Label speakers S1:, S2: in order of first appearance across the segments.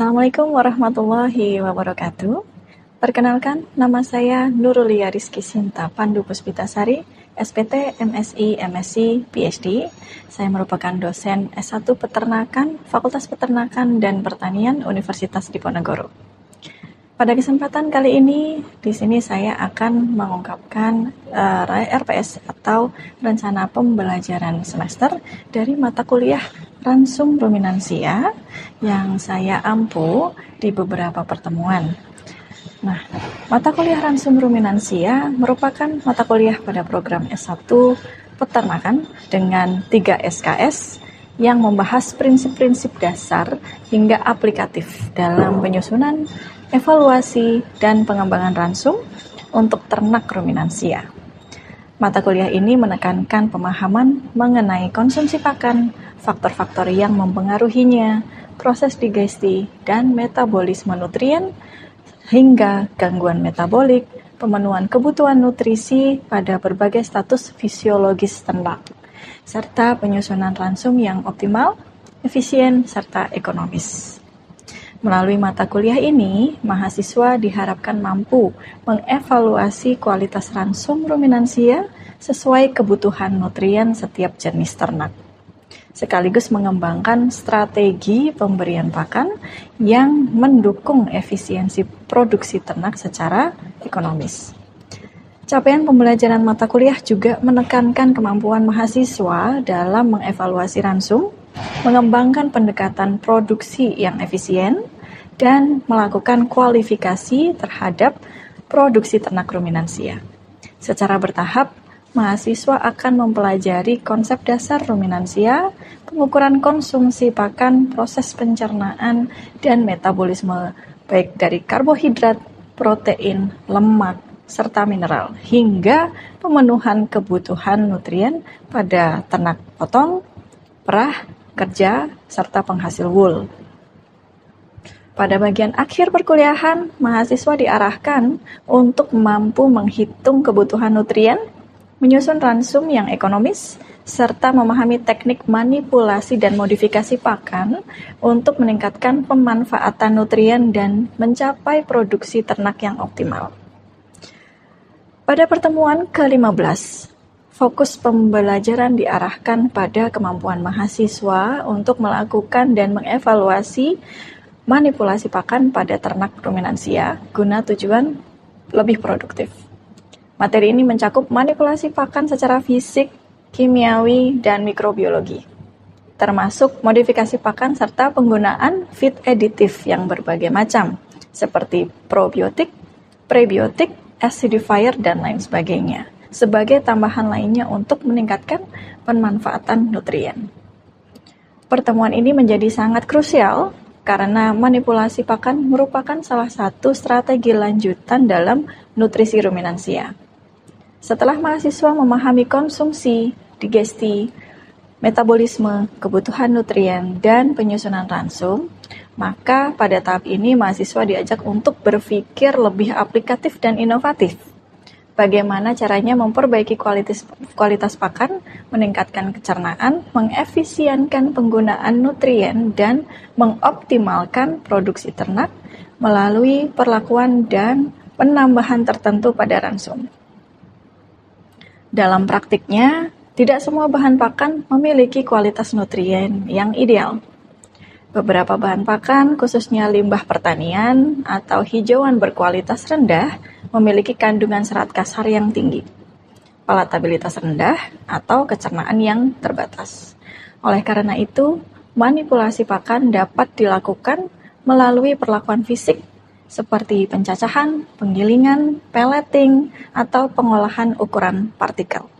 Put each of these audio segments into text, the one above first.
S1: Assalamualaikum warahmatullahi wabarakatuh. Perkenalkan, nama saya Nurulia Rizky Sinta Pandu Puspitasari, SPT, MSI, MSc, PhD. Saya merupakan dosen S1 Peternakan, Fakultas Peternakan dan Pertanian Universitas Diponegoro. Pada kesempatan kali ini, di sini saya akan mengungkapkan RPS atau Rencana Pembelajaran Semester dari mata kuliah Ransum Ruminansia yang saya ampu di beberapa pertemuan. Nah, mata kuliah Ransum Ruminansia merupakan mata kuliah pada program S1 Peternakan dengan 3 SKS yang membahas prinsip-prinsip dasar hingga aplikatif dalam penyusunan, evaluasi, dan pengembangan ransum untuk ternak ruminansia. Mata kuliah ini menekankan pemahaman mengenai konsumsi pakan, faktor-faktor yang mempengaruhinya, proses digesti dan metabolisme nutrien, hingga gangguan metabolik, pemenuhan kebutuhan nutrisi pada berbagai status fisiologis ternak, serta penyusunan ransum yang optimal, efisien, serta ekonomis. Melalui mata kuliah ini, mahasiswa diharapkan mampu mengevaluasi kualitas ransum ruminansia sesuai kebutuhan nutrien setiap jenis ternak, sekaligus mengembangkan strategi pemberian pakan yang mendukung efisiensi produksi ternak secara ekonomis. Capaian pembelajaran mata kuliah juga menekankan kemampuan mahasiswa dalam mengevaluasi ransum, mengembangkan pendekatan produksi yang efisien, dan melakukan kualifikasi terhadap produksi ternak ruminansia. Secara bertahap, mahasiswa akan mempelajari konsep dasar ruminansia, pengukuran konsumsi pakan, proses pencernaan, dan metabolisme baik dari karbohidrat, protein, lemak, serta mineral, hingga pemenuhan kebutuhan nutrien pada ternak potong, perah, kerja, serta penghasil wool. Pada bagian akhir perkuliahan, mahasiswa diarahkan untuk mampu menghitung kebutuhan nutrien, menyusun ransum yang ekonomis, serta memahami teknik manipulasi dan modifikasi pakan untuk meningkatkan pemanfaatan nutrien dan mencapai produksi ternak yang optimal. Pada pertemuan ke-15, fokus pembelajaran diarahkan pada kemampuan mahasiswa untuk melakukan dan mengevaluasi manipulasi pakan pada ternak ruminansia guna tujuan lebih produktif. Materi ini mencakup manipulasi pakan secara fisik, kimiawi, dan mikrobiologi, termasuk modifikasi pakan serta penggunaan feed additif yang berbagai macam, seperti probiotik, prebiotik, acidifier, dan lain sebagainya, sebagai tambahan lainnya untuk meningkatkan pemanfaatan nutrien. Pertemuan ini menjadi sangat krusial karena manipulasi pakan merupakan salah satu strategi lanjutan dalam nutrisi ruminansia. Setelah mahasiswa memahami konsumsi, digesti, metabolisme, kebutuhan nutrien, dan penyusunan ransum, maka pada tahap ini mahasiswa diajak untuk berpikir lebih aplikatif dan inovatif. Bagaimana caranya memperbaiki kualitas pakan, meningkatkan kecernaan, mengefisienkan penggunaan nutrien, dan mengoptimalkan produksi ternak melalui perlakuan dan penambahan tertentu pada ransum. Dalam praktiknya, tidak semua bahan pakan memiliki kualitas nutrien yang ideal. Beberapa bahan pakan, khususnya limbah pertanian atau hijauan berkualitas rendah, memiliki kandungan serat kasar yang tinggi, palatabilitas rendah, atau kecernaan yang terbatas. Oleh karena itu, manipulasi pakan dapat dilakukan melalui perlakuan fisik, seperti pencacahan, penggilingan, pelleting, atau pengolahan ukuran partikel.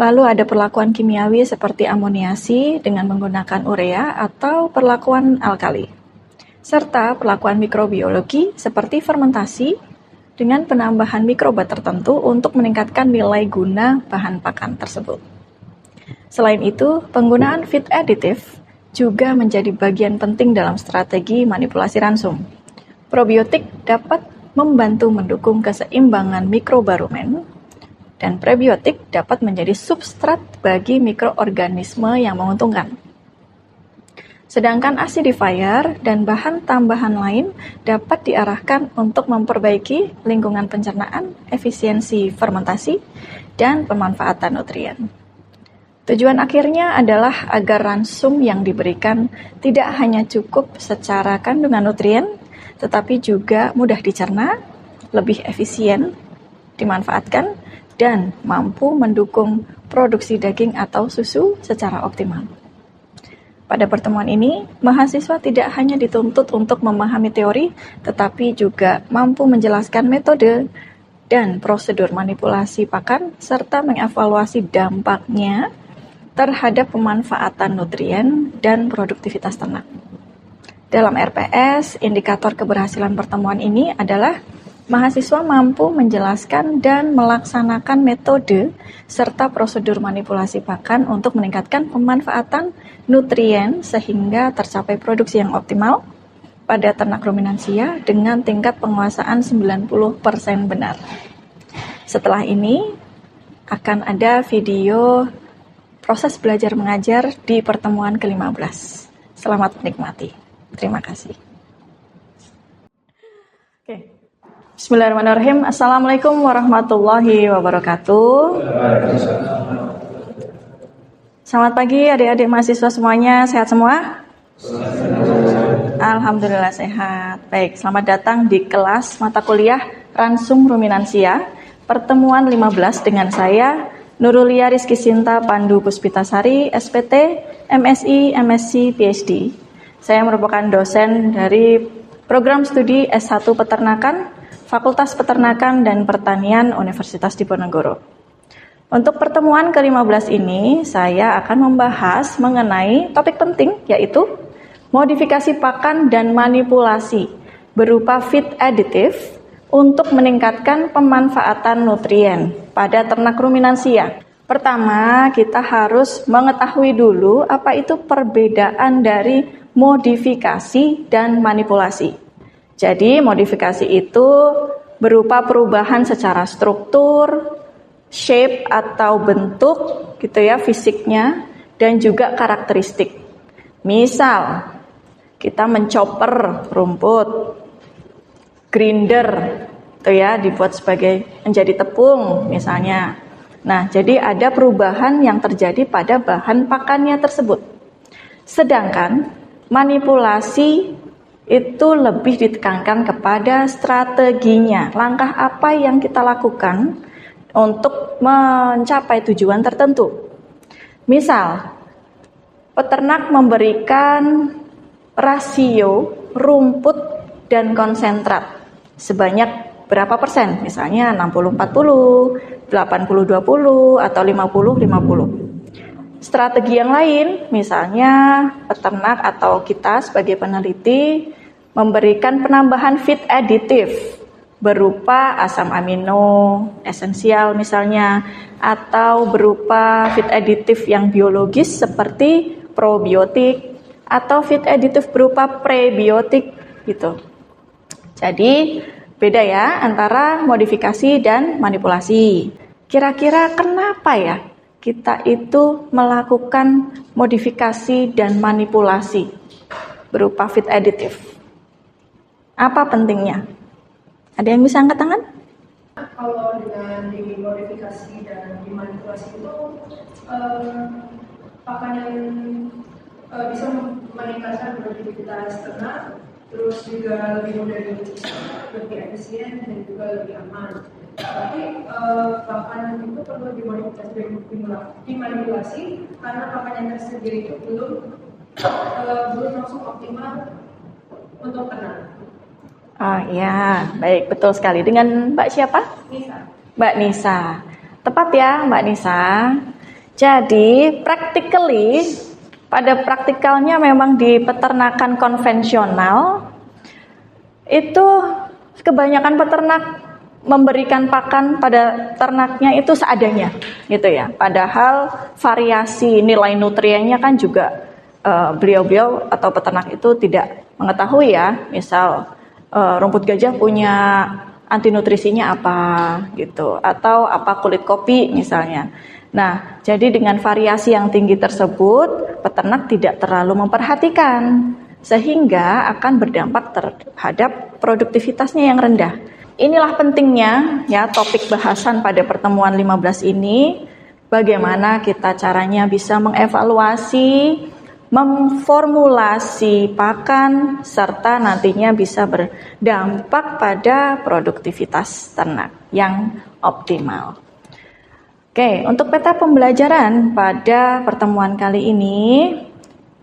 S1: Lalu ada perlakuan kimiawi seperti amoniasi dengan menggunakan urea atau perlakuan alkali, serta perlakuan mikrobiologi seperti fermentasi dengan penambahan mikroba tertentu untuk meningkatkan nilai guna bahan pakan tersebut. Selain itu, penggunaan feed additive juga menjadi bagian penting dalam strategi manipulasi ransum. Probiotik dapat membantu mendukung keseimbangan mikroba rumen, dan prebiotik dapat menjadi substrat bagi mikroorganisme yang menguntungkan. Sedangkan acidifier dan bahan tambahan lain dapat diarahkan untuk memperbaiki lingkungan pencernaan, efisiensi fermentasi, dan pemanfaatan nutrien. Tujuan akhirnya adalah agar ransum yang diberikan tidak hanya cukup secara kandungan nutrien, tetapi juga mudah dicerna, lebih efisien dimanfaatkan, dan mampu mendukung produksi daging atau susu secara optimal. Pada pertemuan ini, mahasiswa tidak hanya dituntut untuk memahami teori, tetapi juga mampu menjelaskan metode dan prosedur manipulasi pakan, serta mengevaluasi dampaknya terhadap pemanfaatan nutrien dan produktivitas ternak. Dalam RPS, indikator keberhasilan pertemuan ini adalah mahasiswa mampu menjelaskan dan melaksanakan metode serta prosedur manipulasi pakan untuk meningkatkan pemanfaatan nutrien sehingga tercapai produksi yang optimal pada ternak ruminansia dengan tingkat penguasaan 90% benar. Setelah ini akan ada video proses belajar mengajar di pertemuan ke-15. Selamat menikmati. Terima kasih. Oke. Bismillahirrahmanirrahim. Assalamualaikum warahmatullahi wabarakatuh. Selamat pagi adik-adik mahasiswa semuanya. Sehat semua? Alhamdulillah sehat. Baik, selamat datang di kelas mata kuliah Ransum Ruminansia, pertemuan 15 dengan saya, Nurulia Rizky Sinta Pandu Puspitasari, SPT, MSI, MSc, PhD. Saya merupakan dosen dari program studi S1 Peternakan, Fakultas Peternakan dan Pertanian Universitas Diponegoro. Untuk pertemuan ke-15 ini, saya akan membahas mengenai topik penting, yaitu modifikasi pakan dan manipulasi berupa feed additive untuk meningkatkan pemanfaatan nutrien pada ternak ruminansia. Pertama, kita harus mengetahui dulu apa itu perbedaan dari modifikasi dan manipulasi. Jadi modifikasi itu berupa perubahan secara struktur, shape atau bentuk gitu ya, fisiknya, dan juga karakteristik. Misal, kita menchopper rumput, grinder itu ya, dibuat sebagai menjadi tepung misalnya. Nah, jadi ada perubahan yang terjadi pada bahan pakannya tersebut. Sedangkan manipulasi itu lebih ditekankan kepada strateginya. Langkah apa yang kita lakukan untuk mencapai tujuan tertentu. Misal, peternak memberikan rasio rumput dan konsentrat sebanyak berapa persen? Misalnya 60-40, 80-20, atau 50-50. Strategi yang lain, misalnya peternak atau kita sebagai peneliti memberikan penambahan feed additive berupa asam amino esensial misalnya, atau berupa feed additive yang biologis seperti probiotik, atau feed additive berupa prebiotik gitu. Jadi beda ya antara modifikasi dan manipulasi. Kira-kira kenapa ya kita itu melakukan modifikasi dan manipulasi berupa feed additive? Apa pentingnya? Ada yang bisa angkat tangan?
S2: Kalau dengan dimodifikasi dan dimanipulasi itu pakan yang bisa meningkatkan produktivitas ternak, terus juga lebih mudah diproduksi, lebih efisien dan juga lebih aman. Tapi pakan itu perlu dimodifikasi dan dimanipulasi karena pakan yang tersedia itu belum langsung optimal untuk ternak.
S1: Oh iya, baik, betul sekali. Dengan Mbak siapa?
S2: Nisa.
S1: Mbak Nisa. Tepat ya Mbak Nisa. Jadi pada praktikalnya memang di peternakan konvensional itu kebanyakan peternak memberikan pakan pada ternaknya itu seadanya gitu ya. Padahal variasi nilai nutriennya kan juga beliau-beliau atau peternak itu tidak mengetahui ya. Misal rumput gajah punya anti nutrisinya apa gitu, atau apa kulit kopi misalnya. Nah, jadi dengan variasi yang tinggi tersebut, peternak tidak terlalu memperhatikan, sehingga akan berdampak terhadap produktivitasnya yang rendah. Inilah pentingnya ya topik bahasan pada pertemuan 15 ini, bagaimana kita caranya bisa mengevaluasi, memformulasi pakan, serta nantinya bisa berdampak pada produktivitas ternak yang optimal. Oke, untuk peta pembelajaran pada pertemuan kali ini,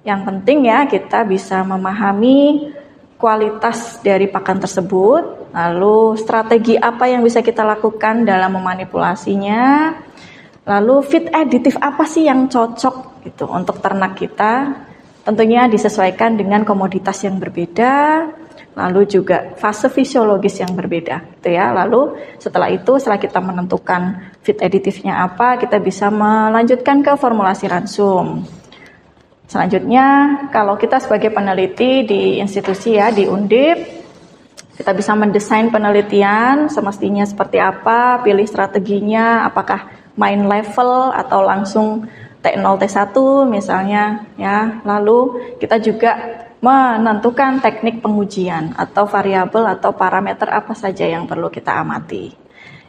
S1: yang penting ya kita bisa memahami kualitas dari pakan tersebut, lalu strategi apa yang bisa kita lakukan dalam memanipulasinya, lalu feed aditif apa sih yang cocok gitu untuk ternak kita, tentunya disesuaikan dengan komoditas yang berbeda, lalu juga fase fisiologis yang berbeda gitu ya. Lalu setelah kita menentukan feed aditifnya apa, kita bisa melanjutkan ke formulasi ransum. Selanjutnya, kalau kita sebagai peneliti di institusi ya, di Undip, kita bisa mendesain penelitian semestinya seperti apa, pilih strateginya, apakah main level atau langsung T0, T1 misalnya ya. Lalu kita juga menentukan teknik pengujian atau variabel atau parameter apa saja yang perlu kita amati.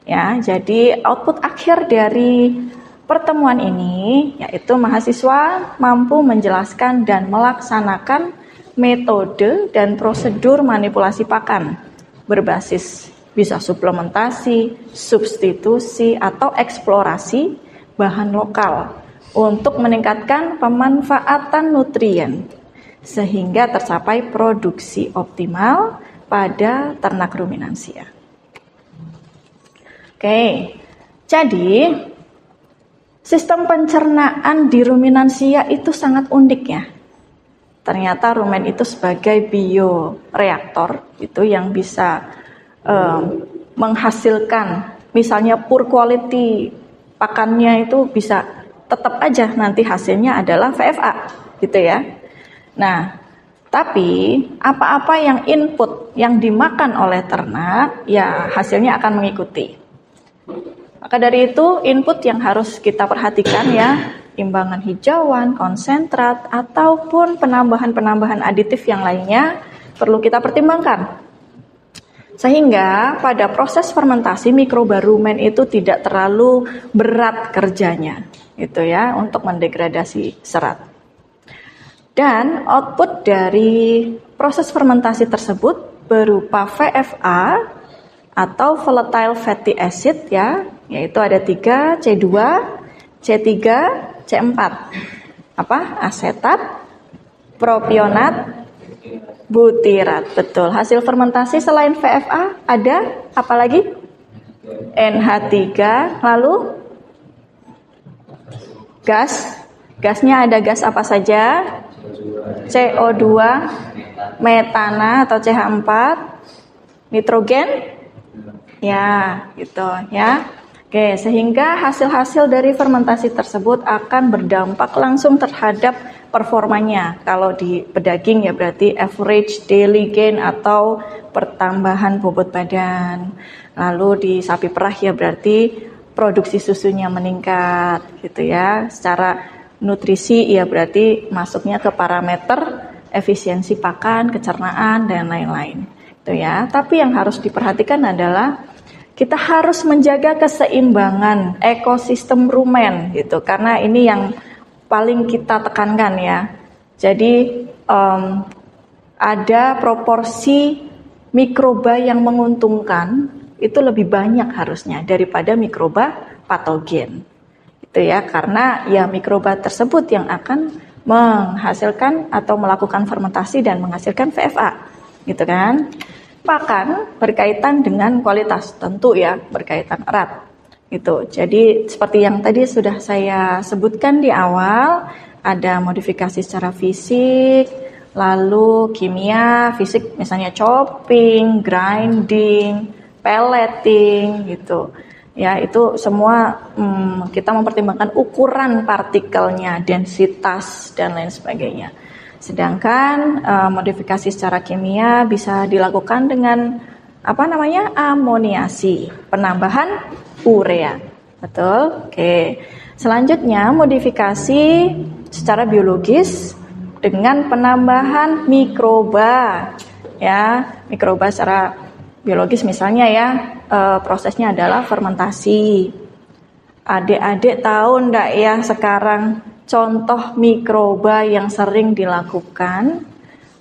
S1: Ya, jadi output akhir dari pertemuan ini yaitu mahasiswa mampu menjelaskan dan melaksanakan metode dan prosedur manipulasi pakan berbasis bisa suplementasi, substitusi, atau eksplorasi bahan lokal untuk meningkatkan pemanfaatan nutrien sehingga tercapai produksi optimal pada ternak ruminansia. Oke, jadi sistem pencernaan di ruminansia itu sangat unik ya. Ternyata rumen itu sebagai bioreaktor itu yang bisa menghasilkan misalnya poor quality pakannya itu bisa tetap aja nanti hasilnya adalah VFA gitu ya. Nah, tapi apa-apa yang input yang dimakan oleh ternak ya hasilnya akan mengikuti. Maka dari itu input yang harus kita perhatikan ya, imbangan hijauan, konsentrat, ataupun penambahan-penambahan aditif yang lainnya perlu kita pertimbangkan. Sehingga pada proses fermentasi mikroba rumen itu tidak terlalu berat kerjanya, gitu ya, untuk mendegradasi serat. Dan output dari proses fermentasi tersebut berupa VFA atau volatile fatty acid ya, yaitu ada 3, C2, C3, C4. Apa? Asetat, propionat, butirat. Betul. Hasil fermentasi selain VFA ada apa lagi? NH3, lalu gas. Gasnya ada gas apa saja? CO2, metana atau CH4, nitrogen. Ya, gitu ya. Oke, sehingga hasil-hasil dari fermentasi tersebut akan berdampak langsung terhadap performanya. Kalau di pedaging ya berarti average daily gain atau pertambahan bobot badan. Lalu di sapi perah ya berarti produksi susunya meningkat gitu ya. Secara nutrisi ya berarti masuknya ke parameter efisiensi pakan, kecernaan dan lain-lain. Itu ya. Tapi yang harus diperhatikan adalah kita harus menjaga keseimbangan ekosistem rumen gitu, karena ini yang paling kita tekankan ya. Jadi ada proporsi mikroba yang menguntungkan itu lebih banyak harusnya daripada mikroba patogen. Itu ya, karena ya mikroba tersebut yang akan menghasilkan atau melakukan fermentasi dan menghasilkan VFA, gitu kan. Pakan berkaitan dengan kualitas, tentu ya berkaitan erat gitu. Jadi seperti yang tadi sudah saya sebutkan di awal, ada modifikasi secara fisik, lalu kimia, fisik misalnya chopping, grinding, pelleting gitu. Ya, itu semua kita mempertimbangkan ukuran partikelnya, densitas dan lain sebagainya. Sedangkan modifikasi secara kimia bisa dilakukan dengan amoniasi, penambahan urea. Betul? Oke. Selanjutnya modifikasi secara biologis dengan penambahan mikroba. Ya, mikroba secara biologis misalnya ya, prosesnya adalah fermentasi. Adik-adik tahu enggak ya sekarang contoh mikroba yang sering dilakukan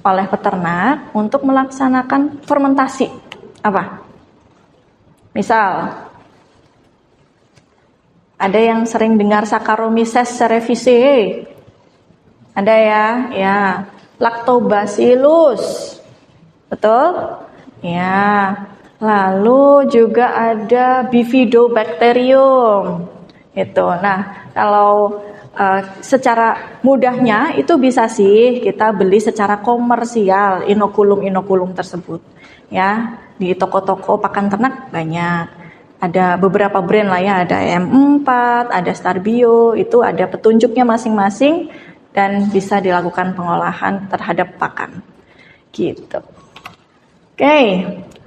S1: oleh peternak untuk melaksanakan fermentasi? Apa? Misal, ada yang sering dengar Saccharomyces cerevisiae. Ada ya, ya. Lactobacillus. Betul? Ya. Lalu juga ada Bifidobacterium. Itu. Nah, kalau secara mudahnya itu bisa sih kita beli secara komersial inokulum tersebut. Ya, di toko-toko pakan ternak banyak. Ada beberapa brand lah ya, ada M4, ada Starbio, itu ada petunjuknya masing-masing dan bisa dilakukan pengolahan terhadap pakan. Gitu. Oke,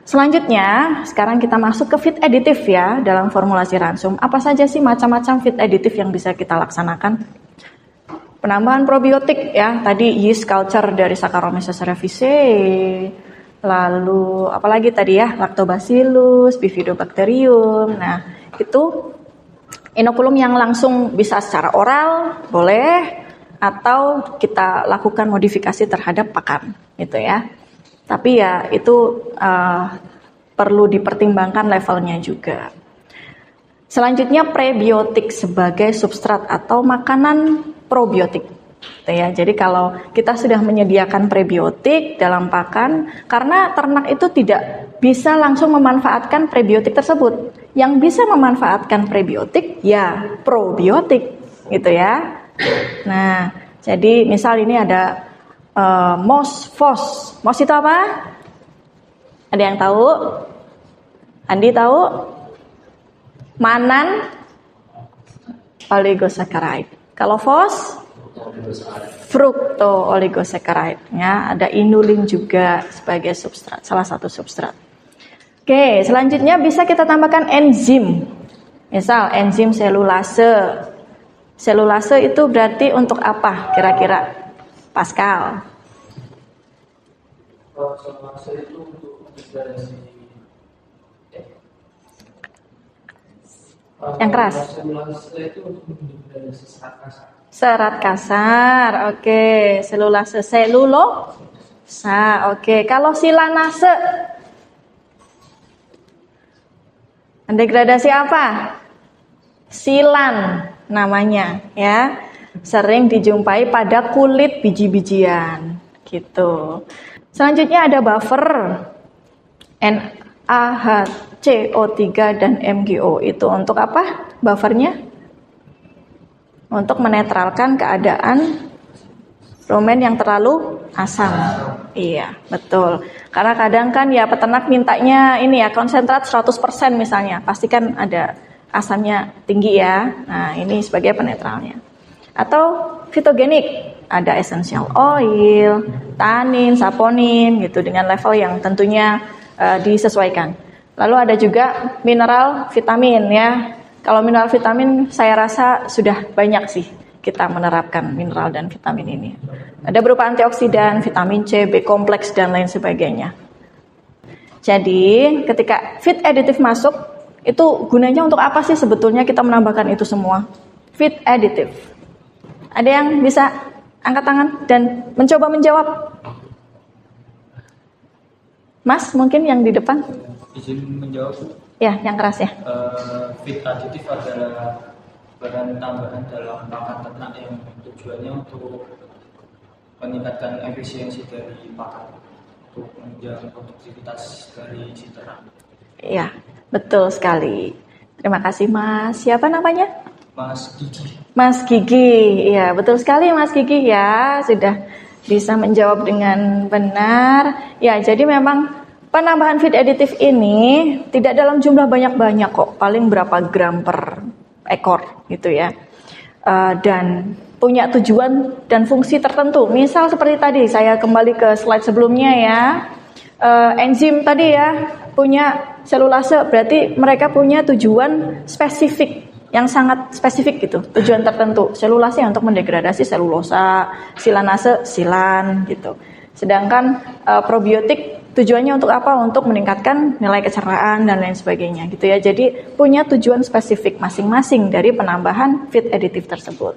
S1: selanjutnya sekarang kita masuk ke feed additive ya dalam formulasi ransum. Apa saja sih macam-macam feed additive yang bisa kita laksanakan? Penambahan probiotik ya, tadi yeast culture dari Saccharomyces cerevisiae. Lalu apalagi tadi ya, Lactobacillus, Bifidobacterium. Nah, itu inokulum yang langsung bisa secara oral boleh, atau kita lakukan modifikasi terhadap pakan gitu ya. Tapi ya itu perlu dipertimbangkan levelnya juga. Selanjutnya prebiotik sebagai substrat atau makanan probiotik. Ya, jadi kalau kita sudah menyediakan prebiotik dalam pakan, karena ternak itu tidak bisa langsung memanfaatkan prebiotik tersebut. Yang bisa memanfaatkan prebiotik ya probiotik, gitu ya. Nah, jadi misal ini ada MOS, FOS. MOS itu apa? Ada yang tahu? Andi tahu? Manan oligosaccharide. Kalau FOS? Frukto oligosaccharide. Ya, ada inulin juga sebagai substrat, salah satu substrat. Oke, selanjutnya bisa kita tambahkan enzim. Misal enzim selulase. Selulase itu berarti untuk apa kira-kira? Pascal.
S3: Selulase itu untuk degradasi.
S1: Yang keras.
S3: Selulase itu untuk degradasi serat kasar.
S1: Serat kasar. Oke, selulase selulosa. Oke, kalau silanase degradasi apa? Silan namanya ya. Sering dijumpai pada kulit biji-bijian gitu. Selanjutnya ada buffer NaHCO3 dan MgO. Itu untuk apa buffernya? Untuk menetralkan keadaan rumen yang terlalu asam. Iya, betul. Karena kadang kan ya peternak mintanya ini ya konsentrat 100% misalnya. Pasti kan ada asamnya tinggi ya. Nah, ini sebagai penetralnya. Atau fitogenik, ada essential oil, tanin, saponin gitu dengan level yang tentunya disesuaikan. Lalu ada juga mineral vitamin ya. Kalau mineral vitamin saya rasa sudah banyak sih kita menerapkan mineral dan vitamin ini. Ada berupa antioksidan, vitamin C, B kompleks dan lain sebagainya. Jadi ketika feed additive masuk, itu gunanya untuk apa sih sebetulnya kita menambahkan itu semua? Feed additive. Ada yang bisa angkat tangan dan mencoba menjawab? Mas, mungkin yang di depan?
S3: Izin menjawab.
S1: Ya, yang keras ya.
S3: Feed additive adalah bahan tambahan dalam pakan ternak yang tujuannya untuk meningkatkan efisiensi dari pakan untuk menjaga produktivitas dari si ternak.
S1: Iya, betul sekali. Terima kasih Mas. Siapa namanya?
S3: Mas Gigi.
S1: Mas Gigi. Iya, betul sekali Mas Gigi ya. Sudah bisa menjawab dengan benar. Ya, jadi memang penambahan feed additive ini tidak dalam jumlah banyak-banyak kok. Paling berapa gram per ekor gitu ya. Dan punya tujuan dan fungsi tertentu. Misal seperti tadi, saya kembali ke slide sebelumnya ya. enzim tadi ya, punya selulase, berarti mereka punya tujuan spesifik, yang sangat spesifik gitu, tujuan tertentu. Selulase untuk mendegradasi selulosa, silanase silan gitu. Sedangkan probiotik tujuannya untuk apa? Untuk meningkatkan nilai kecernaan dan lain sebagainya gitu ya. Jadi punya tujuan spesifik masing-masing dari penambahan feed additive tersebut.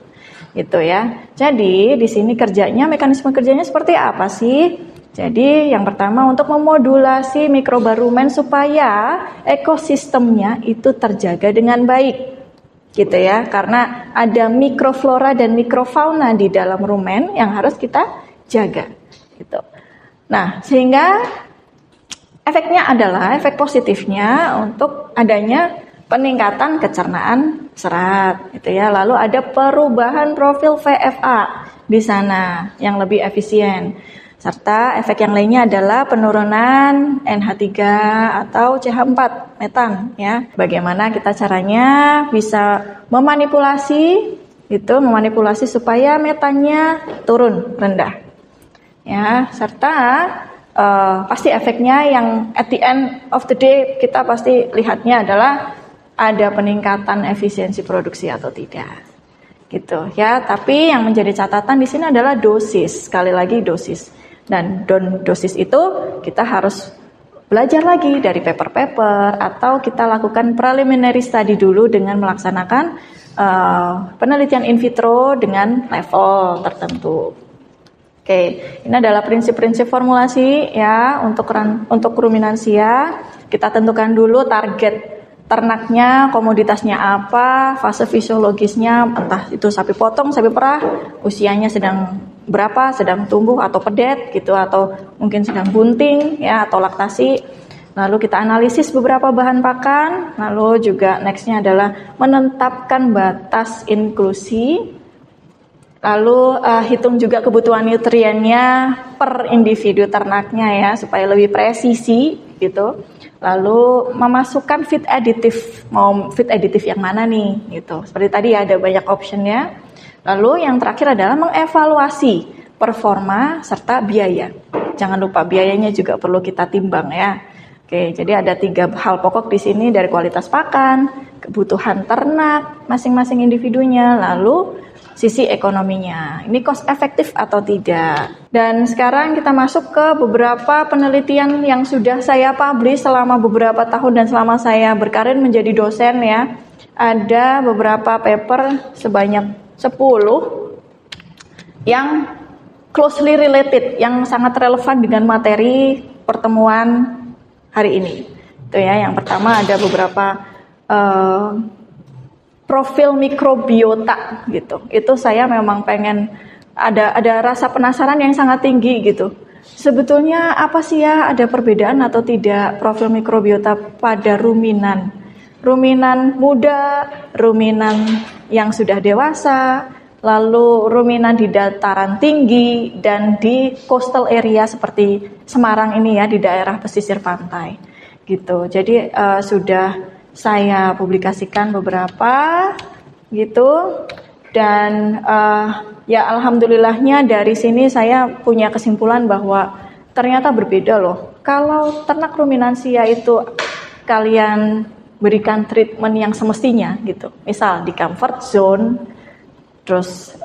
S1: Gitu ya. Jadi di sini mekanisme kerjanya seperti apa sih? Jadi yang pertama untuk memodulasi mikroba rumen supaya ekosistemnya itu terjaga dengan baik. Gitu ya. Karena ada mikroflora dan mikrofauna di dalam rumen yang harus kita jaga. Gitu. Nah, sehingga efek positifnya untuk adanya peningkatan kecernaan serat, gitu ya. Lalu ada perubahan profil VFA di sana yang lebih efisien. Serta efek yang lainnya adalah penurunan NH3 atau CH4 metan, ya. Bagaimana kita caranya bisa memanipulasi supaya metannya turun rendah. Ya, serta pasti efeknya yang at the end of the day kita pasti lihatnya adalah ada peningkatan efisiensi produksi atau tidak, gitu ya. Tapi yang menjadi catatan di sini adalah dosis, sekali lagi dosis, dan dosis itu kita harus belajar lagi dari paper-paper atau kita lakukan preliminary study dulu dengan melaksanakan penelitian in vitro dengan level tertentu. Oke, ini adalah prinsip-prinsip formulasi ya untuk ruminansia. Kita tentukan dulu target ternaknya, komoditasnya apa, fase fisiologisnya, entah itu sapi potong, sapi perah, usianya sedang berapa, sedang tumbuh atau pedet gitu, atau mungkin sedang bunting ya, atau laktasi. Lalu kita analisis beberapa bahan pakan, lalu juga nextnya adalah menetapkan batas inklusi. Lalu hitung juga kebutuhan nutriennya per individu ternaknya ya, supaya lebih presisi gitu. Lalu memasukkan feed additive, mau feed additive yang mana nih gitu. Seperti tadi ya, ada banyak optionnya. Lalu yang terakhir adalah mengevaluasi performa serta biaya. Jangan lupa biayanya juga perlu kita timbang ya. Oke, jadi ada 3 hal pokok di sini, dari kualitas pakan, kebutuhan ternak masing-masing individunya, lalu sisi ekonominya, ini cost efektif atau tidak. Dan sekarang kita masuk ke beberapa penelitian yang sudah saya publish selama beberapa tahun dan selama saya berkarir menjadi dosen ya. Ada beberapa paper sebanyak 10 yang closely related, yang sangat relevan dengan materi pertemuan hari ini. Itu ya, yang pertama ada beberapa profil mikrobiota gitu. Itu saya memang pengen ada rasa penasaran yang sangat tinggi gitu. Sebetulnya apa sih ya, ada perbedaan atau tidak profil mikrobiota pada ruminan? Ruminan muda, ruminan yang sudah dewasa, lalu ruminan di dataran tinggi dan di coastal area seperti Semarang ini ya, di daerah pesisir pantai gitu. Jadi sudah saya publikasikan beberapa gitu, dan ya alhamdulillahnya dari sini saya punya kesimpulan bahwa ternyata berbeda loh. Kalau ternak ruminansia itu kalian berikan treatment yang semestinya gitu, misal di comfort zone, terus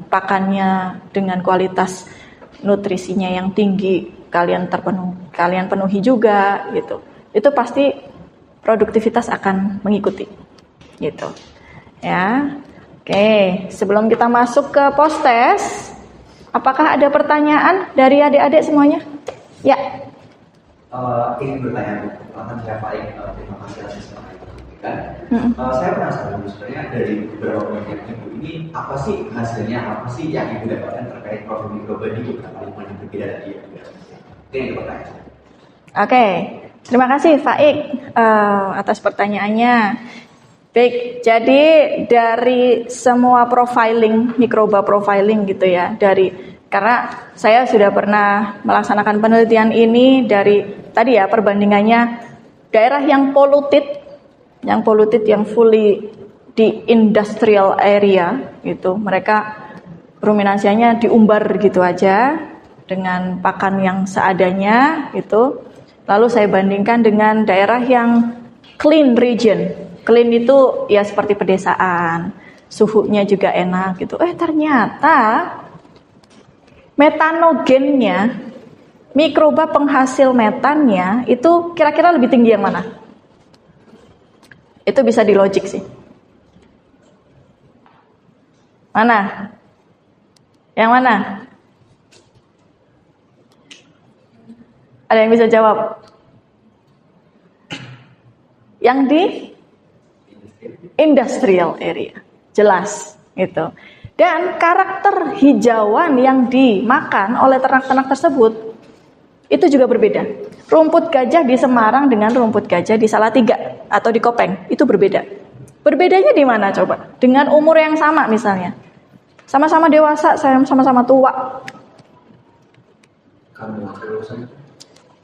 S1: pakannya dengan kualitas nutrisinya yang tinggi, kalian penuhi juga gitu, itu pasti produktivitas akan mengikuti gitu ya. Oke, sebelum kita masuk ke post test, apakah ada pertanyaan dari adik-adik semuanya? Ya.
S4: Ingin bertanya tentang siapa terima kasih atas saya penasaran sebenarnya dari beberapa penelitian ibu ini apa sih hasilnya, apa sih yang ibu dapatkan terkait profil mikroba di beberapa lingkungan yang berbeda tadi ya? Itu yang pertanyaan.
S1: Oke. Terima kasih Faik atas pertanyaannya. Baik, jadi dari semua profiling, mikroba profiling gitu ya, karena saya sudah pernah melaksanakan penelitian ini dari tadi ya, perbandingannya daerah yang polluted yang fully di industrial area gitu, mereka ruminansianya diumbar gitu aja, dengan pakan yang seadanya gitu. Lalu saya bandingkan dengan daerah yang clean region. Clean itu ya seperti pedesaan, suhunya juga enak gitu. Ternyata metanogennya, mikroba penghasil metannya itu kira-kira lebih tinggi yang mana? Itu bisa dilogik sih. Mana? Yang mana? Ada yang bisa jawab? Yang di industrial area. Jelas gitu. Dan karakter hijauan yang dimakan oleh ternak-ternak tersebut itu juga berbeda. Rumput gajah di Semarang dengan rumput gajah di Salatiga atau di Kopeng itu berbeda. Berbedanya di mana coba? Dengan umur yang sama misalnya. Sama-sama dewasa, sama-sama tua.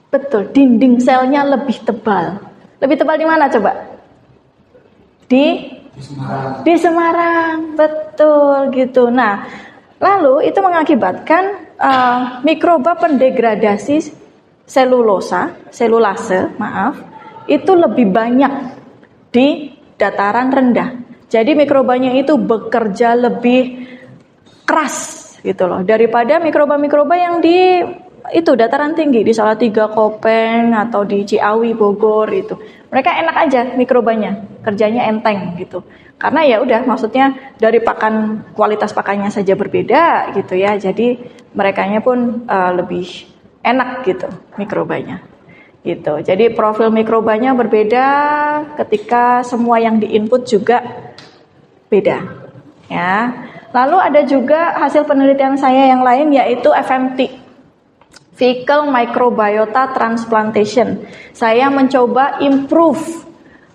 S1: Betul, dinding selnya lebih tebal. Lebih tebal di mana coba? Di Semarang, betul gitu. Nah, lalu itu mengakibatkan mikroba pendegradasi selulase, itu lebih banyak di dataran rendah. Jadi mikrobanya itu bekerja lebih keras gitu loh daripada mikroba-mikroba yang di itu dataran tinggi di Salatiga, Kopeng atau di Ciawi, Bogor itu. Mereka enak aja mikrobanya, kerjanya enteng gitu. Karena ya udah maksudnya dari pakan kualitas pakannya saja berbeda gitu ya. Jadi merekanya pun lebih enak gitu mikrobanya. Gitu. Jadi profil mikrobanya berbeda ketika semua yang diinput juga beda. Ya. Lalu ada juga hasil penelitian saya yang lain yaitu FMT, Fecal Microbiota Transplantation. Saya mencoba improve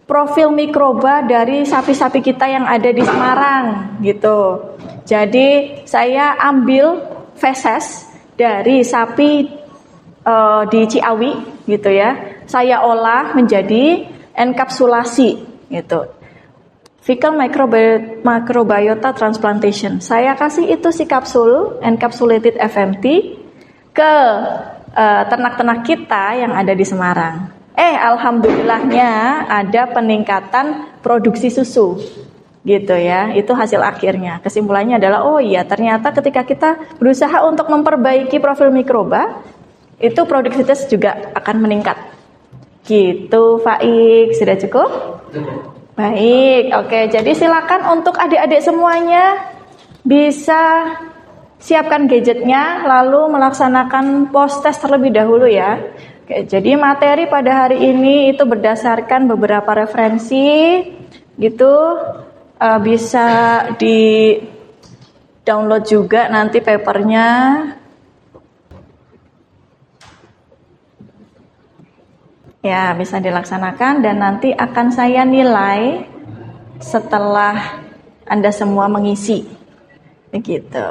S1: profil mikroba dari sapi-sapi kita yang ada di Semarang gitu. Jadi saya ambil feses dari sapi di Ciawi gitu ya. Saya olah menjadi enkapsulasi gitu. Fecal Microbiota Transplantation. Saya kasih itu si kapsul encapsulated FMT ke ternak-ternak kita yang ada di Semarang. Alhamdulillahnya ada peningkatan produksi susu. Gitu ya. Itu hasil akhirnya. Kesimpulannya adalah ternyata ketika kita berusaha untuk memperbaiki profil mikroba, itu produktivitas juga akan meningkat. Gitu, Faik. Sudah cukup? Baik, oke. Jadi silakan untuk adik-adik semuanya bisa siapkan gadgetnya, lalu melaksanakan post test terlebih dahulu ya. Oke, jadi materi pada hari ini itu berdasarkan beberapa referensi, gitu. Bisa di download juga nanti papernya. Ya, bisa dilaksanakan dan nanti akan saya nilai setelah Anda semua mengisi. Begitu.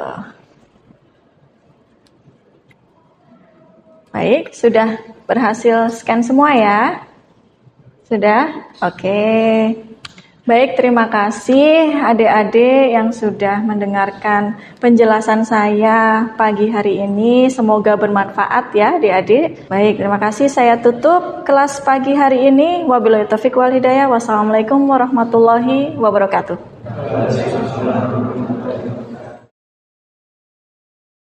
S1: Baik, sudah berhasil scan semua ya? Sudah? Oke. Baik, terima kasih adik-adik yang sudah mendengarkan penjelasan saya pagi hari ini. Semoga bermanfaat ya adik-adik. Baik, terima kasih. Saya tutup kelas pagi hari ini. Wabillahi taufiq wal hidayah. Wassalamualaikum warahmatullahi wabarakatuh.